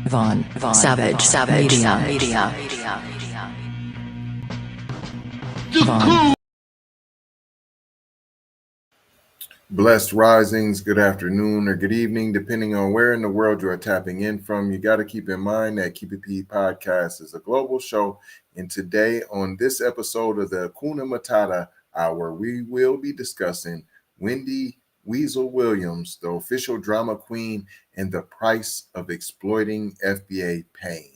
Savage Media. Blessed risings, good afternoon or good evening, depending on where in the world you are tapping in from. You got to keep in mind that Keep It P podcast is a global show. And today, on this episode of the Hakuna Matata Hour, we will be discussing Wendy Weasel Williams, the official drama queen, and the price of exploiting FBA pain.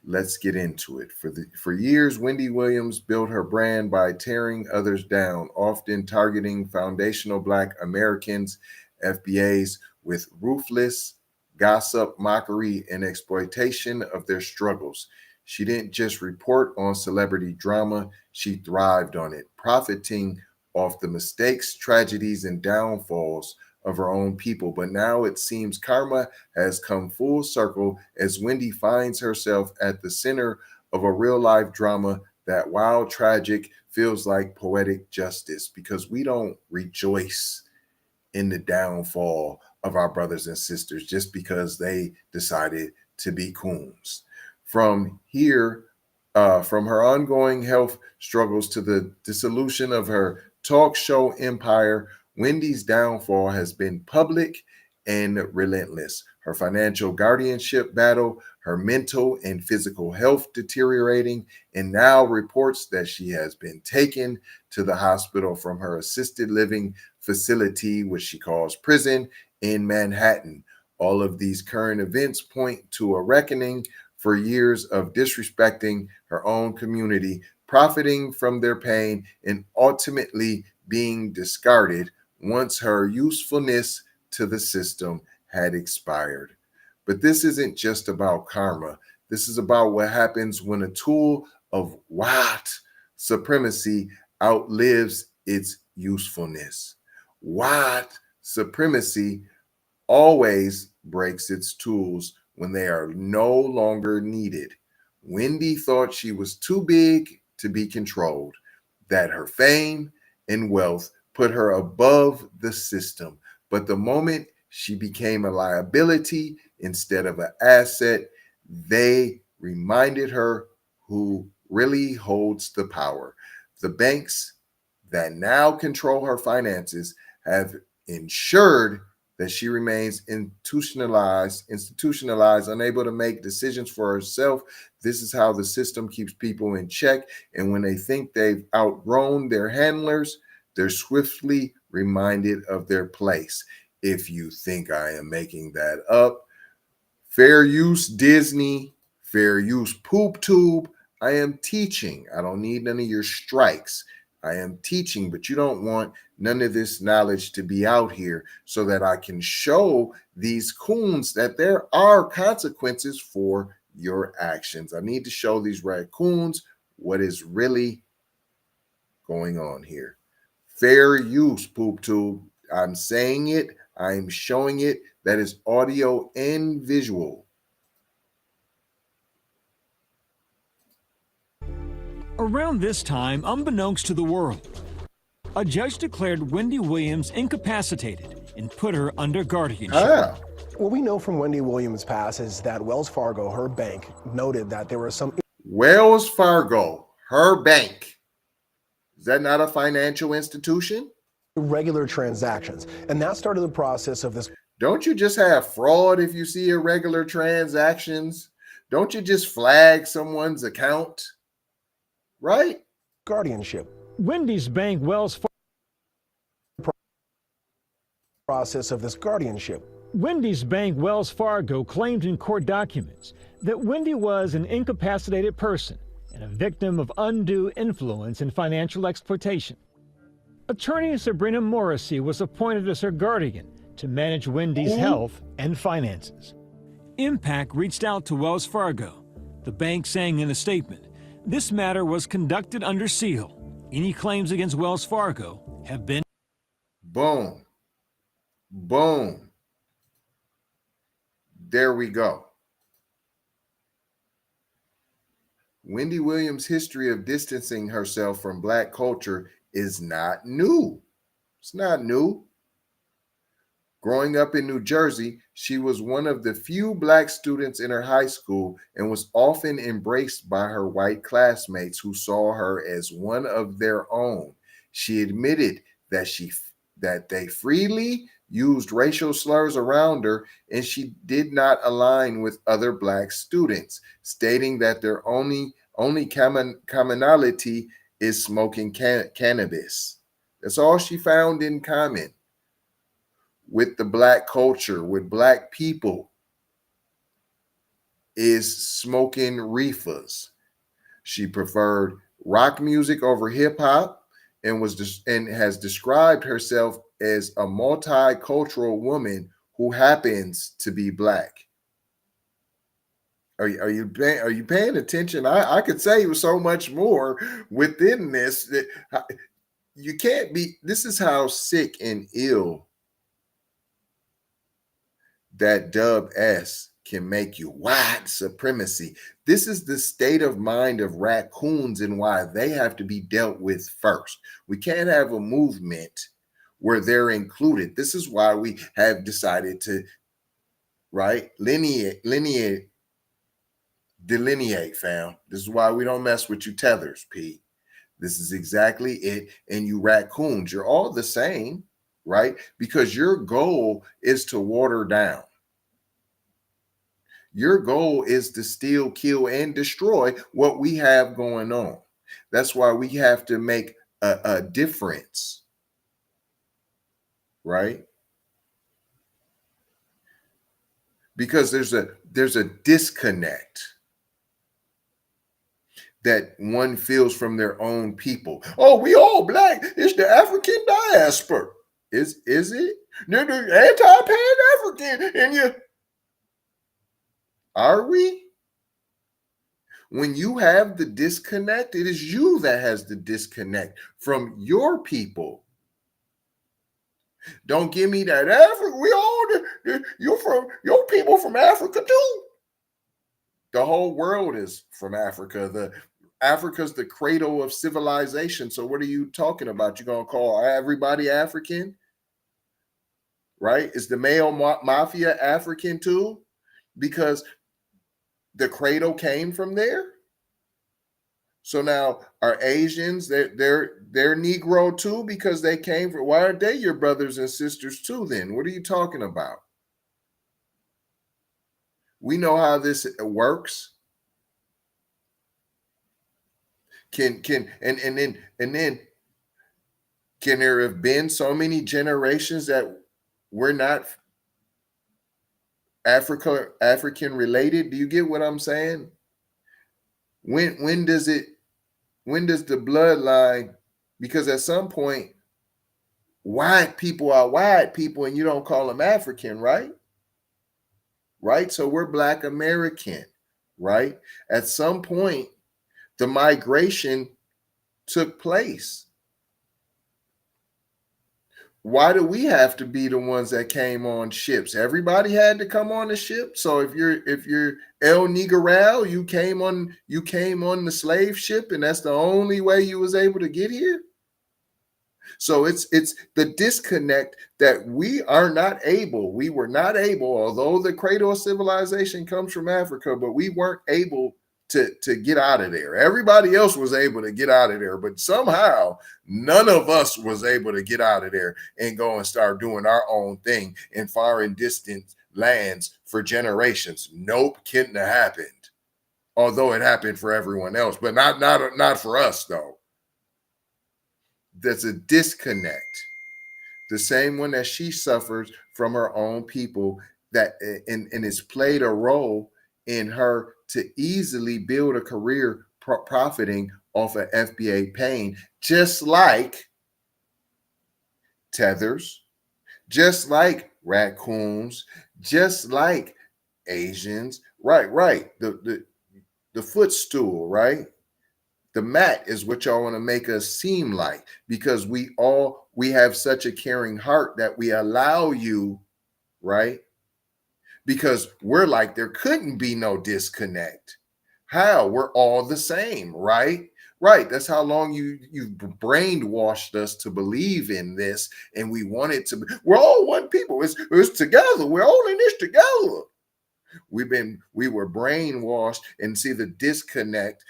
Let's get into it. For years, Wendy Williams built her brand by tearing others down, often targeting foundational Black Americans, FBAs, with ruthless gossip, mockery, and exploitation of their struggles. She didn't just report on celebrity drama, she thrived on it, profiting off the mistakes, tragedies, and downfalls of her own people. But now it seems karma has come full circle as Wendy finds herself at the center of a real-life drama that, while tragic, feels like poetic justice, because we don't rejoice in the downfall of our brothers and sisters just because they decided to be coons. From her ongoing health struggles to the dissolution of her talk show empire, Wendy's downfall has been public and relentless. Her financial guardianship battle, her mental and physical health deteriorating, and now reports that she has been taken to the hospital from her assisted living facility, which she calls prison, in Manhattan. All of these current events point to a reckoning for years of disrespecting her own community, profiting from their pain, and ultimately being discarded once her usefulness to the system had expired. But this isn't just about karma. This is about what happens when a tool of white supremacy outlives its usefulness. White supremacy always breaks its tools when they are no longer needed. Wendy thought she was too big to be controlled, that her fame and wealth put her above the system. But the moment she became a liability instead of an asset, they reminded her who really holds the power. The banks that now control her finances have ensured that she remains institutionalized, unable to make decisions for herself. This is how the system keeps people in check. And when they think they've outgrown their handlers, they're swiftly reminded of their place. If you think I am making that up, fair use Disney, fair use Poop Tube, I am teaching. I don't need none of your strikes. I am teaching, but you don't want none of this knowledge to be out here so that I can show these coons that there are consequences for your actions. I need to show these raccoons what is really going on here. Fair use, Poop Tube. I'm saying it. I'm showing it. That is audio and visual. Around this time, unbeknownst to the world, a judge declared Wendy Williams incapacitated and put her under guardianship. What we know from Wendy Williams' past is that Wells Fargo, her bank, noted that there were some... Wells Fargo, her bank. Is that not a financial institution? Irregular transactions. And that started the process of this... Don't you just have fraud if you see irregular transactions? Don't you just flag someone's account? Right? Guardianship. Wendy's bank, Wells Fargo. Process of this guardianship. Wendy's bank, Wells Fargo, claimed in court documents that Wendy was an incapacitated person and a victim of undue influence and financial exploitation. Attorney Sabrina Morrissey was appointed as her guardian to manage Wendy's health and finances. Impact reached out to Wells Fargo, the bank saying in a statement, this matter was conducted under seal. Any claims against Wells Fargo have been... Boom. Boom. There we go. Wendy Williams' history of distancing herself from Black culture is not new. It's not new. Growing up in New Jersey, she was one of the few Black students in her high school and was often embraced by her white classmates who saw her as one of their own. She admitted that they freely used racial slurs around her, and she did not align with other Black students, stating that their only commonality is smoking cannabis. That's all she found in common with the Black culture, with Black people, is smoking reefers. She preferred rock music over hip hop and has described herself as a multicultural woman who happens to be Black. Are you paying attention? I could say so much more within this. That you can't be. This is how sick and ill that dub S can make you. White supremacy. This is the state of mind of raccoons and why they have to be dealt with first. We can't have a movement where they're included. This is why we have decided to, delineate, fam. This is why we don't mess with you tethers, Pete. This is exactly it. And you raccoons, you're all the same, right? Because your goal is to water down. Your goal is to steal, kill, and destroy what we have going on. That's why we have to make a difference, right? Because there's a disconnect that one feels from their own people. Oh, we all Black. It's the African diaspora. Is it? They're the anti-Pan-African, and you are we? When you have the disconnect, it is you that has the disconnect from your people. Don't give me that Africa. We all your people from Africa too. The whole world is from Africa. Africa's the cradle of civilization. So what are you talking about? You're gonna call everybody African, right? Is the male mafia African too? Because the cradle came from there. So now are Asians, they're Negro too because they came from, why aren't they your brothers and sisters too then? What are you talking about? We know how this works. And then can there have been so many generations that we're not African related? Do you get what I'm saying? When does the bloodline, because at some point white people are white people and you don't call them African, right? Right? So we're Black American, right? At some point the migration took place. Why do we have to be the ones that came on ships? Everybody had to come on the ship. So if you're El Negral, you came on the slave ship, and that's the only way you was able to get here. So it's the disconnect that we were not able, although the cradle of civilization comes from Africa, but we weren't able to get out of there. Everybody else was able to get out of there, but somehow none of us was able to get out of there and go and start doing our own thing in far and distant lands for generations. Nope, couldn't have happened. Although it happened for everyone else, but not for us though. There's a disconnect. The same one that she suffers from her own people, that and it's played a role in her to easily build a career profiting off of FBA pain, just like tethers, just like raccoons, just like Asians, right. The footstool, right? The mat is what y'all want to make us seem like, because we have such a caring heart that we allow you, right? Because we're like, there couldn't be no disconnect. How? We're all the same, right? Right. That's how long you've brainwashed us to believe in this, and we want it to be. We're all one people. It's together. We're all in this together. We were brainwashed, and see the disconnect.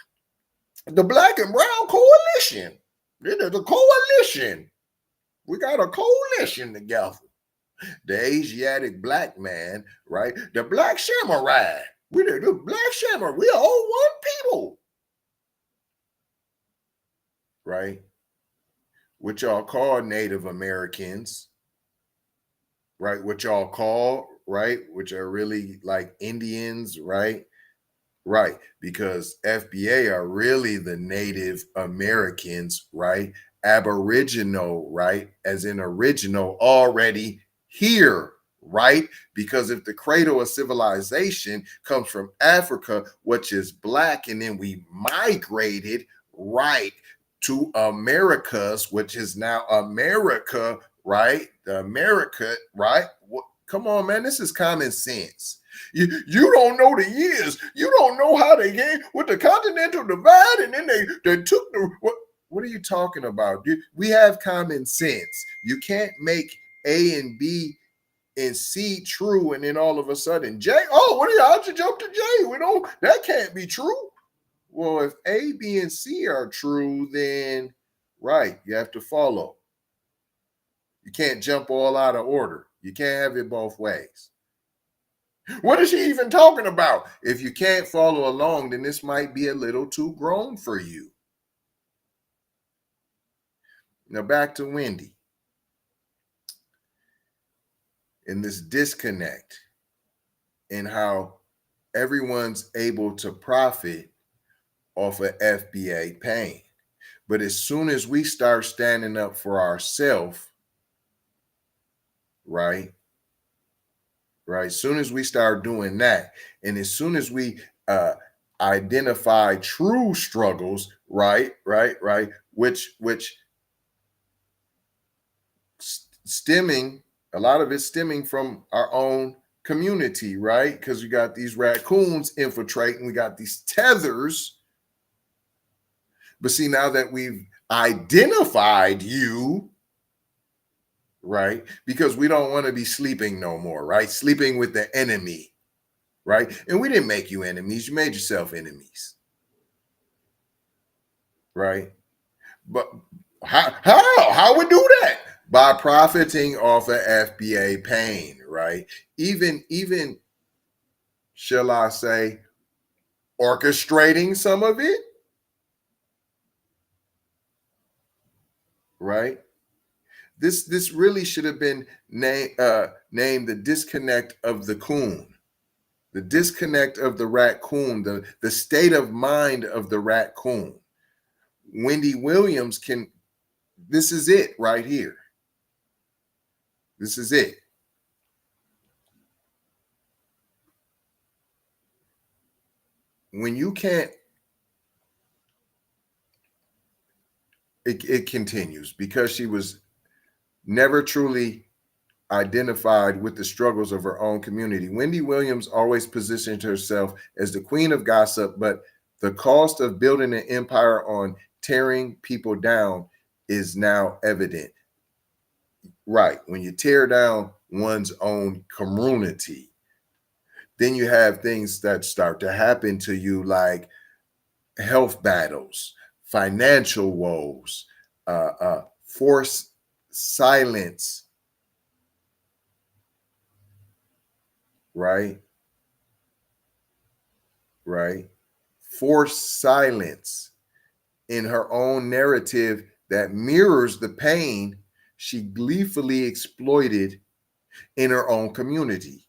The Black and Brown Coalition. The coalition. We got a coalition together. The Asiatic black man, right? The Black Samurai. We're the Black Samurai. We are all one people. Right? What y'all call Native Americans, right? What y'all call, right? Which are really like Indians, right? Right. Because FBA are really the Native Americans, right? Aboriginal, right? As in original, already here, right? Because if the cradle of civilization comes from Africa, which is black, and then we migrated, right, to Americas, which is now America, right? The America, right? Come on, man. This is common sense. You don't know the years. You don't know how they came with the continental divide, and then they took the what are you talking about? We have common sense. You can't make A and B and C true, and then all of a sudden J. Oh, what are you? How'd you jump to J? We don't. That can't be true. Well, if A, B, and C are true, then right, you have to follow. You can't jump all out of order. You can't have it both ways. What is she even talking about? If you can't follow along, then this might be a little too grown for you. Now back to Wendy and this disconnect and how everyone's able to profit off of FBA pain. But as soon as we start standing up for ourselves, right? As soon as we start doing that, and as soon as we identify true struggles, right, which stemming, a lot of it stemming from our own community, right? Because we got these raccoons infiltrating, we got these tethers. But see, now that we've identified you, right? Because we don't want to be sleeping no more, right? Sleeping with the enemy, right? And we didn't make you enemies. You made yourself enemies, right? But how we do that? By profiting off of FBA pain, right? Even, shall I say, orchestrating some of it, right? This really should have been named the disconnect of the coon, the disconnect of the raccoon, the state of mind of the raccoon. Wendy Williams this is it right here. This is it. When you can't, it continues because she was never truly identified with the struggles of her own community. Wendy Williams always positioned herself as the queen of gossip, but the cost of building an empire on tearing people down is now evident. Right. When you tear down one's own community, then you have things that start to happen to you, like health battles, financial woes, forced silence, right? Forced silence in her own narrative that mirrors the pain she gleefully exploited in her own community.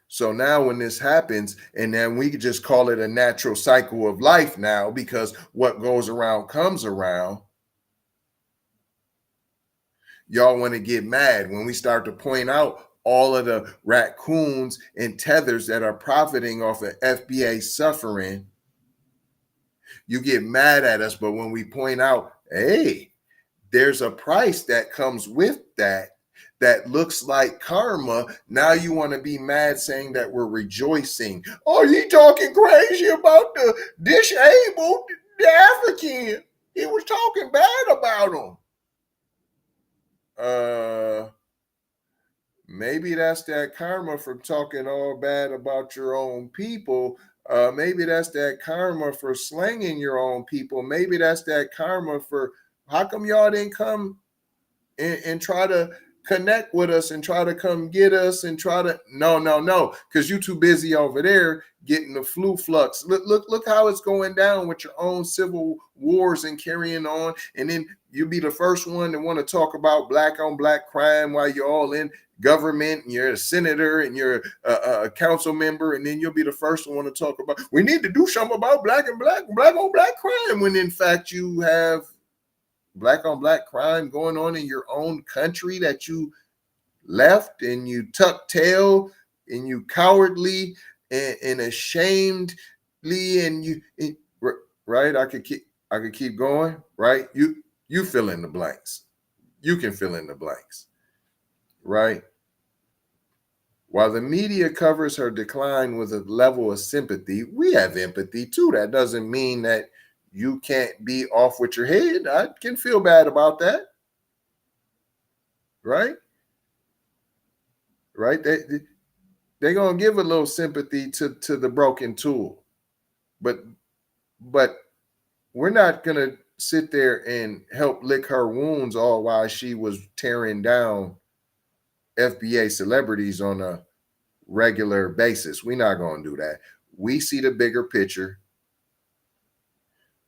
So now when this happens, and then we could just call it a natural cycle of life now, because what goes around comes around. Y'all want to get mad when we start to point out all of the raccoons and tethers that are profiting off of FBA suffering. You get mad at us, but when we point out, hey, there's a price that comes with that that looks like karma, now you want to be mad saying that we're rejoicing. Oh, you talking crazy about the disabled, the African. He was talking bad about them. Maybe that's that karma from talking all bad about your own people. Maybe that's that karma for slanging your own people. Maybe that's that karma for how come y'all didn't come and try to connect with us and try to come get us and try to no, because you too busy over there getting the flu flux. Look how it's going down with your own civil wars and carrying on, and then you be the first one to want to talk about black on black crime while you're all in government and you're a senator and you're a council member, and then you'll be the first one to talk about we need to do something about black on black crime, when in fact you have black on black crime going on in your own country that you left, and you tuck tail and you cowardly and ashamedly, and you right. I could keep going, right? You fill in the blanks. You can fill in the blanks, right? While the media covers her decline with a level of sympathy, we have empathy too. That doesn't mean that you can't be off with your head. I can feel bad about that. Right? Right? They're going to give a little sympathy to the broken tool. But we're not going to sit there and help lick her wounds all while she was tearing down FBA celebrities on a regular basis. We're not going to do that. We see the bigger picture.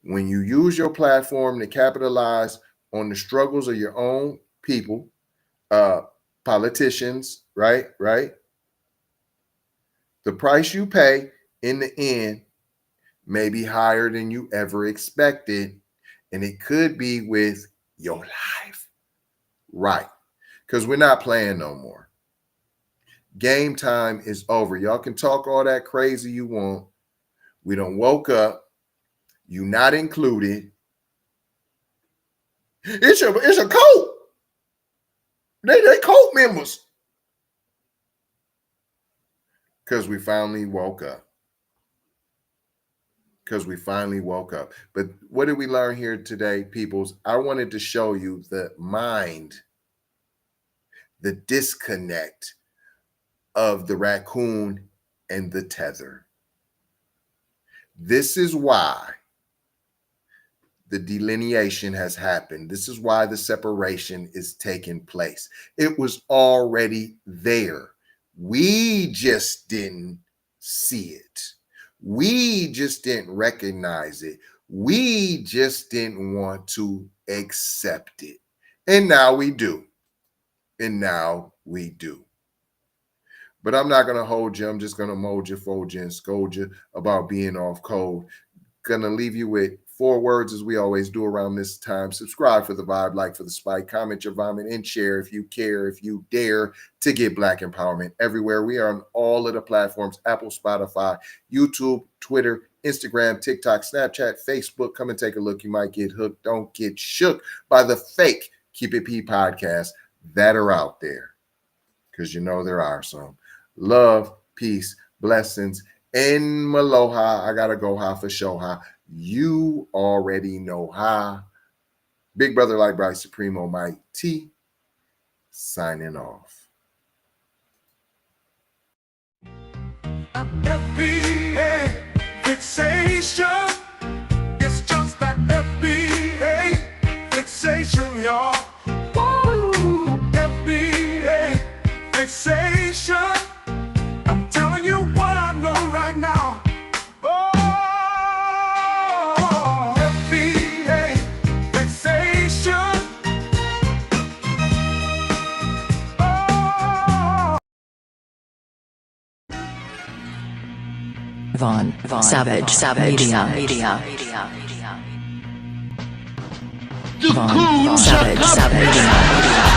When you use your platform to capitalize on the struggles of your own people, politicians, right? The price you pay in the end may be higher than you ever expected, and it could be with your life, right? Because we're not playing no more. Game time is over. Y'all can talk all that crazy you want. We done woke up. You not included. It's a cult. They cult members. Because we finally woke up. But what did we learn here today, peoples? I wanted to show you the mind, the disconnect of the raccoon and the tether. This is why the delineation has happened. This is why the separation is taking place. It was already there. We just didn't see it. We just didn't recognize it. We just didn't want to accept it. And now we do. But I'm not going to hold you. I'm just going to mold you, fold you, and scold you about being off code. Going to leave you with 4 words as we always do around this time. Subscribe for the vibe, like for the spike, comment your vomit, and share if you care, if you dare to get Black empowerment everywhere. We are on all of the platforms: Apple, Spotify, YouTube, Twitter, Instagram, TikTok, Snapchat, Facebook. Come and take a look. You might get hooked. Don't get shook by the fake Keep It P podcasts that are out there, because you know there are some. Love, peace, blessings, and maloha. I gotta go ha for show ha. You already know how. Big Brother Light Bright Supremo Mike T signing off. FBA fixation. It's just that FBA fixation, y'all. Woo! FBA fixation. I'm telling you what I know right now. Von Savage Media. Von Savage Media.